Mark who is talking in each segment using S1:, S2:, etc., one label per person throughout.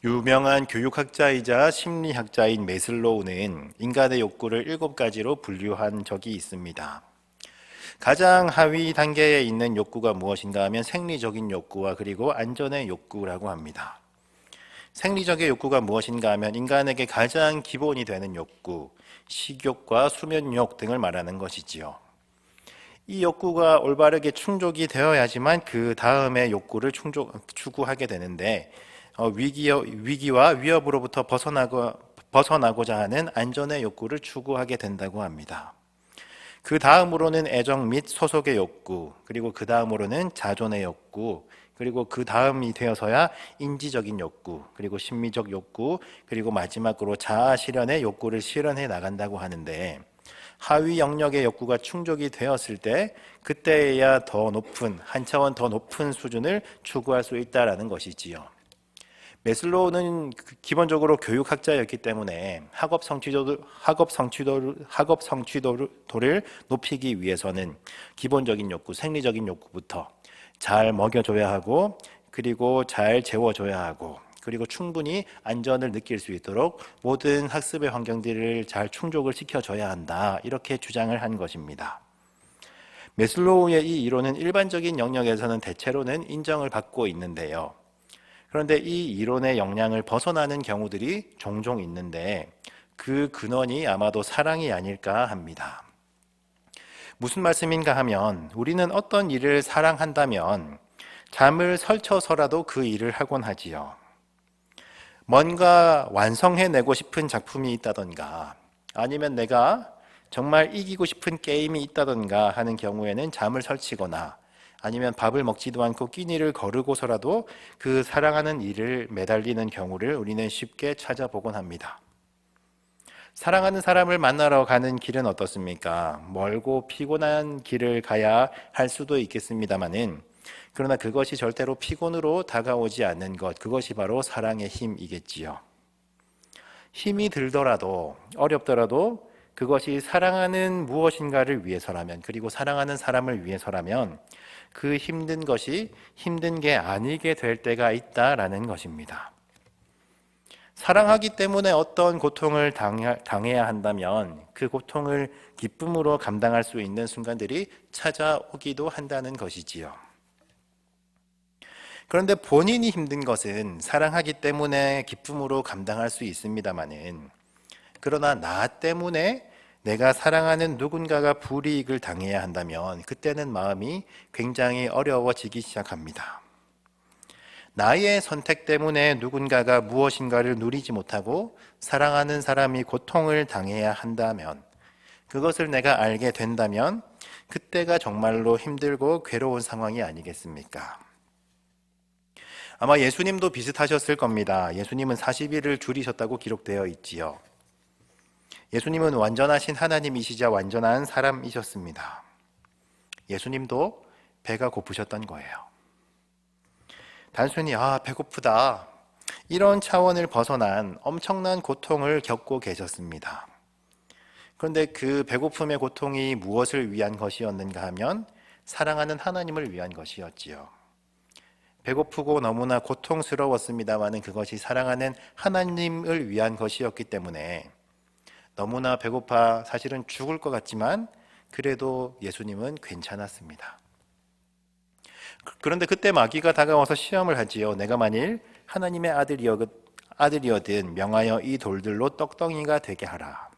S1: 유명한 교육학자이자 심리학자인 메슬로우는 인간의 욕구를 7가지로 분류한 적이 있습니다. 가장 하위 단계에 있는 욕구가 무엇인가 하면 생리적인 욕구와 그리고 안전의 욕구라고 합니다. 생리적인 욕구가 무엇인가 하면 인간에게 가장 기본이 되는 욕구, 식욕과 수면욕 등을 말하는 것이지요. 이 욕구가 올바르게 충족이 되어야지만 그 다음의 욕구를 추구하게 되는데 위기와 위협으로부터 벗어나고자 하는 안전의 욕구를 추구하게 된다고 합니다. 그 다음으로는 애정 및 소속의 욕구, 그리고 그 다음으로는 자존의 욕구, 그리고 그 다음이 되어서야 인지적인 욕구, 그리고 심미적 욕구, 그리고 마지막으로 자아 실현의 욕구를 실현해 나간다고 하는데, 하위 영역의 욕구가 충족이 되었을 때 그때야 한 차원 더 높은 수준을 추구할 수 있다라는 것이지요. 메슬로우는 기본적으로 교육학자였기 때문에 학업 성취도를 높이기 위해서는 기본적인 욕구, 생리적인 욕구부터 잘 먹여줘야 하고, 그리고 잘 재워줘야 하고, 그리고 충분히 안전을 느낄 수 있도록 모든 학습의 환경들을 잘 충족을 시켜줘야 한다, 이렇게 주장을 한 것입니다. 메슬로우의 이 이론은 일반적인 영역에서는 대체로는 인정을 받고 있는데요. 그런데 이 이론의 영향을 벗어나는 경우들이 종종 있는데 그 근원이 아마도 사랑이 아닐까 합니다. 무슨 말씀인가 하면 우리는 어떤 일을 사랑한다면 잠을 설쳐서라도 그 일을 하곤 하지요. 뭔가 완성해내고 싶은 작품이 있다던가 아니면 내가 정말 이기고 싶은 게임이 있다던가 하는 경우에는 잠을 설치거나 아니면 밥을 먹지도 않고 끼니를 거르고서라도 그 사랑하는 일을 매달리는 경우를 우리는 쉽게 찾아보곤 합니다. 사랑하는 사람을 만나러 가는 길은 어떻습니까? 멀고 피곤한 길을 가야 할 수도 있겠습니다만은, 그러나 그것이 절대로 피곤으로 다가오지 않는 것, 그것이 바로 사랑의 힘이겠지요. 힘이 들더라도 어렵더라도 그것이 사랑하는 무엇인가를 위해서라면, 그리고 사랑하는 사람을 위해서라면 그 힘든 것이 힘든 게 아니게 될 때가 있다라는 것입니다. 사랑하기 때문에 어떤 고통을 당해야 한다면 그 고통을 기쁨으로 감당할 수 있는 순간들이 찾아오기도 한다는 것이지요. 그런데 본인이 힘든 것은 사랑하기 때문에 기쁨으로 감당할 수 있습니다마는, 그러나 나 때문에 내가 사랑하는 누군가가 불이익을 당해야 한다면 그때는 마음이 굉장히 어려워지기 시작합니다. 나의 선택 때문에 누군가가 무엇인가를 누리지 못하고 사랑하는 사람이 고통을 당해야 한다면, 그것을 내가 알게 된다면 그때가 정말로 힘들고 괴로운 상황이 아니겠습니까? 아마 예수님도 비슷하셨을 겁니다. 예수님은 40일을 줄이셨다고 기록되어 있지요. 예수님은 완전하신 하나님이시자 완전한 사람이셨습니다. 예수님도 배가 고프셨던 거예요. 단순히 배고프다, 이런 차원을 벗어난 엄청난 고통을 겪고 계셨습니다. 그런데 그 배고픔의 고통이 무엇을 위한 것이었는가 하면 사랑하는 하나님을 위한 것이었지요. 배고프고 너무나 고통스러웠습니다만 그것이 사랑하는 하나님을 위한 것이었기 때문에 너무나 배고파 사실은 죽을 것 같지만 그래도 예수님은 괜찮았습니다. 그런데 그때 마귀가 다가와서 시험을 하지요. 내가 만일 하나님의 아들이거든 명하여 이 돌들로 떡덩이가 되게 하라.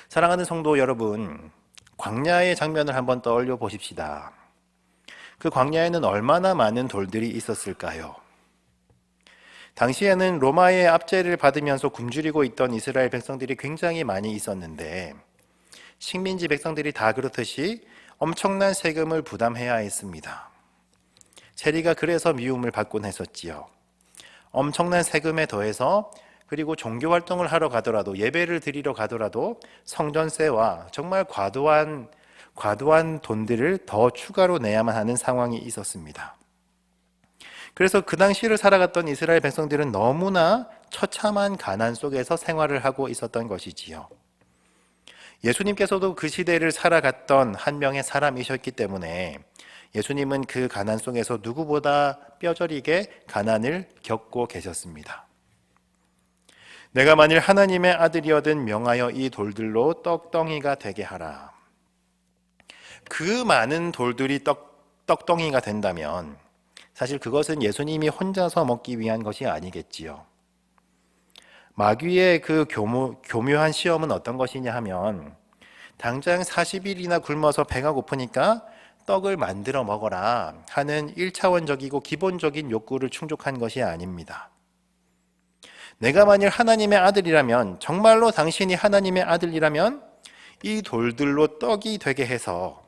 S1: 사랑하는 성도 여러분, 광야의 장면을 한번 떠올려 보십시다. 그 광야에는 얼마나 많은 돌들이 있었을까요? 당시에는 로마의 압제를 받으면서 굶주리고 있던 이스라엘 백성들이 굉장히 많이 있었는데, 식민지 백성들이 다 그렇듯이 엄청난 세금을 부담해야 했습니다. 세리가 그래서 미움을 받곤 했었지요. 엄청난 세금에 더해서 그리고 종교 활동을 하러 가더라도, 예배를 드리러 가더라도 성전세와 정말 과도한 돈들을 더 추가로 내야만 하는 상황이 있었습니다. 그래서 그 당시를 살아갔던 이스라엘 백성들은 너무나 처참한 가난 속에서 생활을 하고 있었던 것이지요. 예수님께서도 그 시대를 살아갔던 한 명의 사람이셨기 때문에 예수님은 그 가난 속에서 누구보다 뼈저리게 가난을 겪고 계셨습니다. 내가 만일 하나님의 아들이어든 명하여 이 돌들로 떡덩이가 되게 하라. 그 많은 돌들이 떡덩이가 된다면 사실 그것은 예수님이 혼자서 먹기 위한 것이 아니겠지요. 마귀의 그 교묘한 시험은 어떤 것이냐 하면 당장 40일이나 굶어서 배가 고프니까 떡을 만들어 먹어라 하는 1차원적이고 기본적인 욕구를 충족한 것이 아닙니다. 내가 만일 하나님의 아들이라면, 정말로 당신이 하나님의 아들이라면 이 돌들로 떡이 되게 해서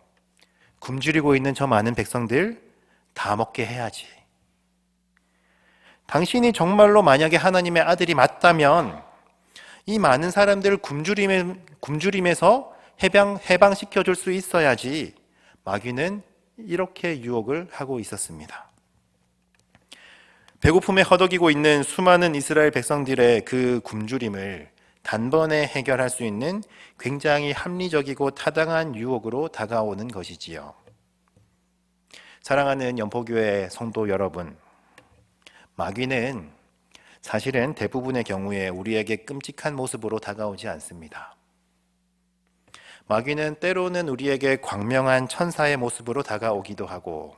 S1: 굶주리고 있는 저 많은 백성들 다 먹게 해야지. 당신이 정말로 만약에 하나님의 아들이 맞다면 이 많은 사람들을 굶주림에서 해방시켜 줄 수 있어야지. 마귀는 이렇게 유혹을 하고 있었습니다. 배고픔에 허덕이고 있는 수많은 이스라엘 백성들의 그 굶주림을 단번에 해결할 수 있는 굉장히 합리적이고 타당한 유혹으로 다가오는 것이지요. 사랑하는 연포교회 성도 여러분, 마귀는 사실은 대부분의 경우에 우리에게 끔찍한 모습으로 다가오지 않습니다. 마귀는 때로는 우리에게 광명한 천사의 모습으로 다가오기도 하고,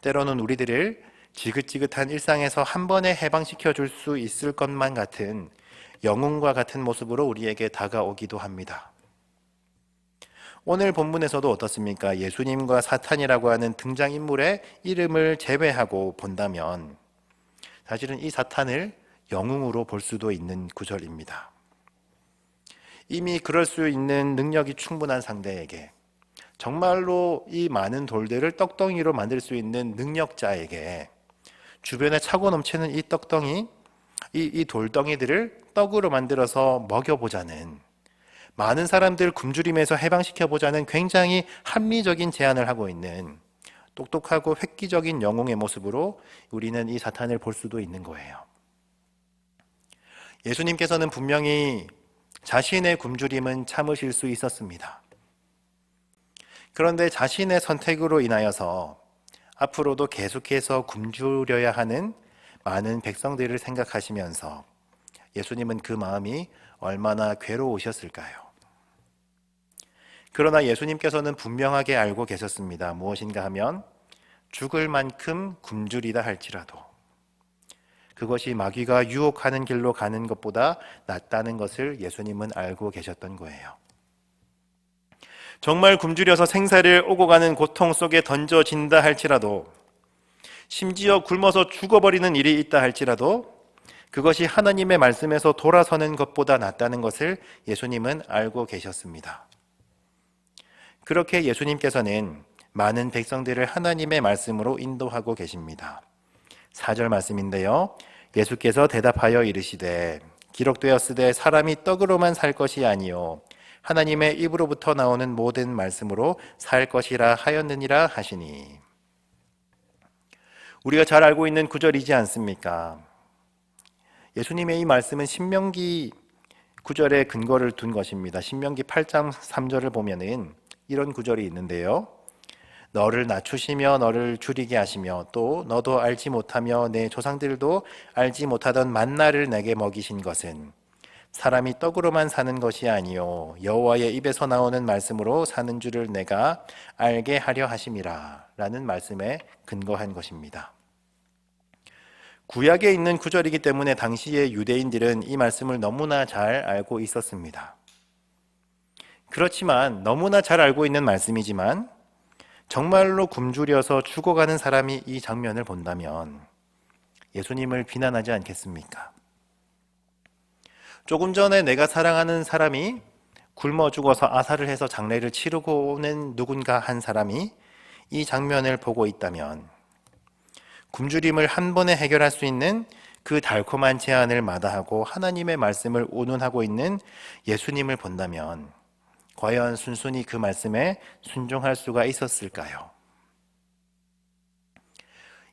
S1: 때로는 우리들을 지긋지긋한 일상에서 한 번에 해방시켜 줄 수 있을 것만 같은 영웅과 같은 모습으로 우리에게 다가오기도 합니다. 오늘 본문에서도 어떻습니까? 예수님과 사탄이라고 하는 등장인물의 이름을 제외하고 본다면 사실은 이 사탄을 영웅으로 볼 수도 있는 구절입니다. 이미 그럴 수 있는 능력이 충분한 상대에게, 정말로 이 많은 돌들을 떡덩이로 만들 수 있는 능력자에게 주변에 차고 넘치는 이 떡덩이, 이 돌덩이들을 떡으로 만들어서 먹여보자는, 많은 사람들 굶주림에서 해방시켜보자는 굉장히 합리적인 제안을 하고 있는 똑똑하고 획기적인 영웅의 모습으로 우리는 이 사탄을 볼 수도 있는 거예요. 예수님께서는 분명히 자신의 굶주림은 참으실 수 있었습니다. 그런데 자신의 선택으로 인하여서 앞으로도 계속해서 굶주려야 하는 많은 백성들을 생각하시면서 예수님은 그 마음이 얼마나 괴로우셨을까요? 그러나 예수님께서는 분명하게 알고 계셨습니다. 무엇인가 하면 죽을 만큼 굶주리다 할지라도 그것이 마귀가 유혹하는 길로 가는 것보다 낫다는 것을 예수님은 알고 계셨던 거예요. 정말 굶주려서 생사를 오고 가는 고통 속에 던져진다 할지라도, 심지어 굶어서 죽어버리는 일이 있다 할지라도 그것이 하나님의 말씀에서 돌아서는 것보다 낫다는 것을 예수님은 알고 계셨습니다. 그렇게 예수님께서는 많은 백성들을 하나님의 말씀으로 인도하고 계십니다. 4절 말씀인데요. 예수께서 대답하여 이르시되 기록되었으되 사람이 떡으로만 살 것이 아니요 하나님의 입으로부터 나오는 모든 말씀으로 살 것이라 하였느니라 하시니. 우리가 잘 알고 있는 구절이지 않습니까? 예수님의 이 말씀은 신명기 9절에 근거를 둔 것입니다. 신명기 8장 3절을 보면은 이런 구절이 있는데요. 너를 낮추시며 너를 줄이게 하시며 또 너도 알지 못하며 내 조상들도 알지 못하던 만나를 내게 먹이신 것은 사람이 떡으로만 사는 것이 아니요 여호와의 입에서 나오는 말씀으로 사는 줄을 내가 알게 하려 하심이라 라는 말씀에 근거한 것입니다. 구약에 있는 구절이기 때문에 당시의 유대인들은 이 말씀을 너무나 잘 알고 있었습니다. 그렇지만 너무나 잘 알고 있는 말씀이지만 정말로 굶주려서 죽어가는 사람이 이 장면을 본다면 예수님을 비난하지 않겠습니까? 조금 전에 내가 사랑하는 사람이 굶어 죽어서 아사를 해서 장례를 치르고 오는 누군가 한 사람이 이 장면을 보고 있다면 굶주림을 한 번에 해결할 수 있는 그 달콤한 제안을 마다하고 하나님의 말씀을 운운하고 있는 예수님을 본다면 과연 순순히 그 말씀에 순종할 수가 있었을까요?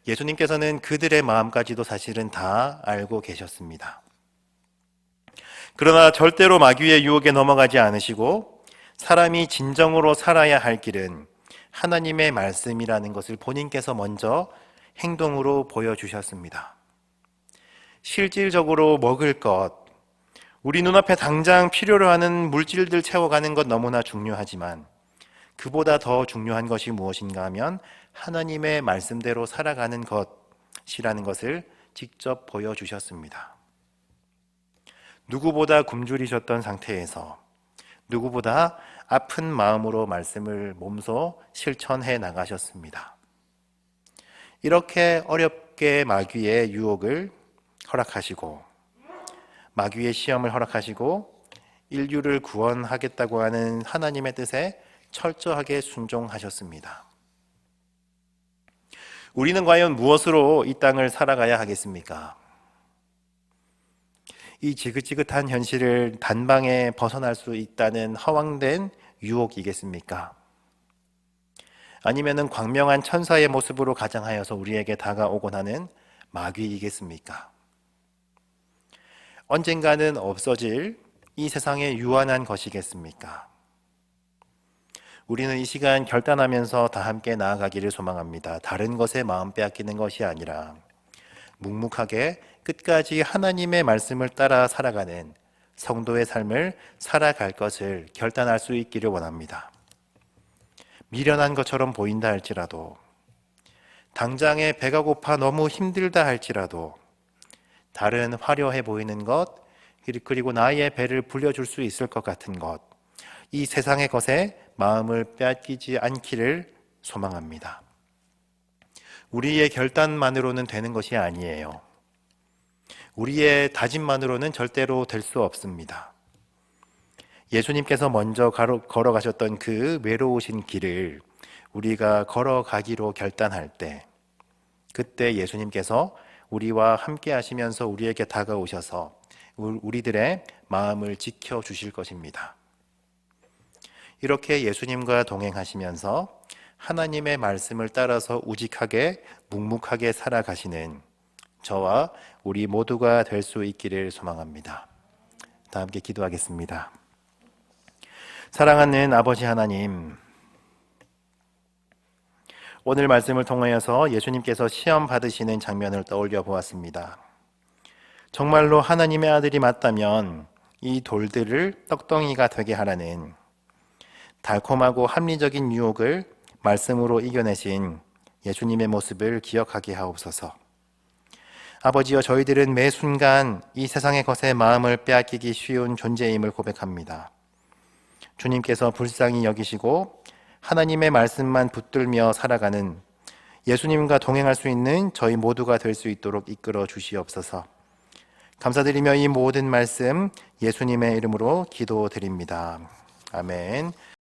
S1: 예수님께서는 그들의 마음까지도 사실은 다 알고 계셨습니다. 그러나 절대로 마귀의 유혹에 넘어가지 않으시고 사람이 진정으로 살아야 할 길은 하나님의 말씀이라는 것을 본인께서 먼저 행동으로 보여주셨습니다. 실질적으로 먹을 것, 우리 눈앞에 당장 필요로 하는 물질들 채워가는 것 너무나 중요하지만 그보다 더 중요한 것이 무엇인가 하면 하나님의 말씀대로 살아가는 것이라는 것을 직접 보여주셨습니다. 누구보다 굶주리셨던 상태에서 누구보다 아픈 마음으로 말씀을 몸소 실천해 나가셨습니다. 이렇게 어렵게 마귀의 유혹을 허락하시고 마귀의 시험을 허락하시고 인류를 구원하겠다고 하는 하나님의 뜻에 철저하게 순종하셨습니다. 우리는 과연 무엇으로 이 땅을 살아가야 하겠습니까? 이 지긋지긋한 현실을 단방에 벗어날 수 있다는 허황된 유혹이겠습니까? 아니면은 광명한 천사의 모습으로 가장하여서 우리에게 다가오곤 하는 마귀이겠습니까? 언젠가는 없어질 이 세상의 유한한 것이겠습니까? 우리는 이 시간 결단하면서 다 함께 나아가기를 소망합니다. 다른 것에 마음 빼앗기는 것이 아니라 묵묵하게 끝까지 하나님의 말씀을 따라 살아가는 성도의 삶을 살아갈 것을 결단할 수 있기를 원합니다. 미련한 것처럼 보인다 할지라도, 당장에 배가 고파 너무 힘들다 할지라도, 다른 화려해 보이는 것, 그리고 나의 배를 불려줄 수 있을 것 같은 것, 이 세상의 것에 마음을 빼앗기지 않기를 소망합니다. 우리의 결단만으로는 되는 것이 아니에요. 우리의 다짐만으로는 절대로 될 수 없습니다. 예수님께서 먼저 걸어가셨던 그 외로우신 길을 우리가 걸어가기로 결단할 때, 그때 예수님께서 우리와 함께 하시면서 우리에게 다가오셔서 우리들의 마음을 지켜주실 것입니다. 이렇게 예수님과 동행하시면서 하나님의 말씀을 따라서 우직하게 묵묵하게 살아가시는 저와 우리 모두가 될 수 있기를 소망합니다. 다 함께 기도하겠습니다. 사랑하는 아버지 하나님, 오늘 말씀을 통하여서 예수님께서 시험 받으시는 장면을 떠올려 보았습니다. 정말로 하나님의 아들이 맞다면 이 돌들을 떡덩이가 되게 하라는 달콤하고 합리적인 유혹을 말씀으로 이겨내신 예수님의 모습을 기억하게 하옵소서. 아버지여, 저희들은 매 순간 이 세상의 것에 마음을 빼앗기기 쉬운 존재임을 고백합니다. 주님께서 불쌍히 여기시고 하나님의 말씀만 붙들며 살아가는 예수님과 동행할 수 있는 저희 모두가 될 수 있도록 이끌어 주시옵소서. 감사드리며 이 모든 말씀 예수님의 이름으로 기도드립니다. 아멘.